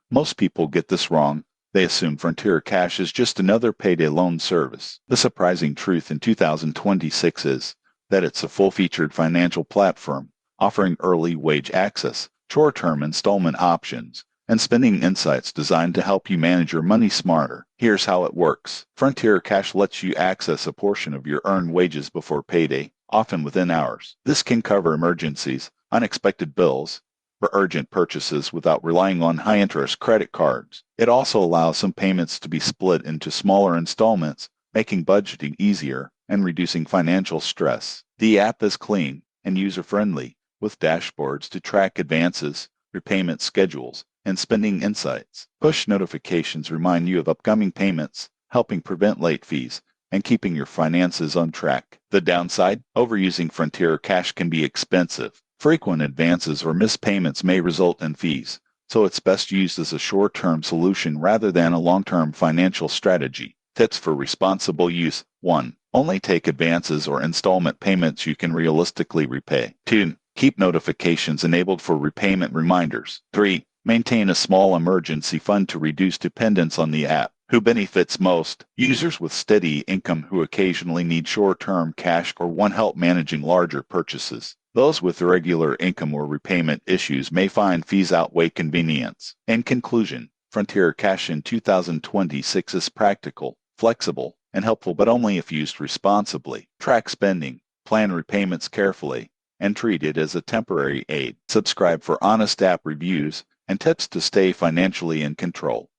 Most people get this wrong. They assume Frontier Cash is just another payday loan service. The surprising truth in 2026 is that it's a full-featured financial platform offering early wage access, short-term installment options, and spending insights designed to help you manage your money smarter. Here's how it works. Frontier Cash lets you access a portion of your earned wages before payday, often within hours. This can cover emergencies, unexpected bills, or urgent purchases without relying on high-interest credit cards. It also allows some payments to be split into smaller installments, making budgeting easier and reducing financial stress. The app is clean and user-friendly, with dashboards to track advances, repayment schedules, and spending insights. Push notifications remind you of upcoming payments, helping prevent late fees and keeping your finances on track. The downside? Overusing Frontier Cash can be expensive. Frequent advances or missed payments may result in fees, so it's best used as a short-term solution rather than a long-term financial strategy. Tips for responsible use. 1. Only take advances or installment payments you can realistically repay. 2. Keep notifications enabled for repayment reminders. 3. Maintain a small emergency fund to reduce dependence on the app. Who benefits most? Users with steady income who occasionally need short-term cash or want help managing larger purchases. Those with irregular income or repayment issues may find fees outweigh convenience. In conclusion, Frontier Cash in 2026 is practical, flexible, and helpful, but only if used responsibly. Track spending, plan repayments carefully, and treat it as a temporary aid. Subscribe for honest app reviews and tips to stay financially in control.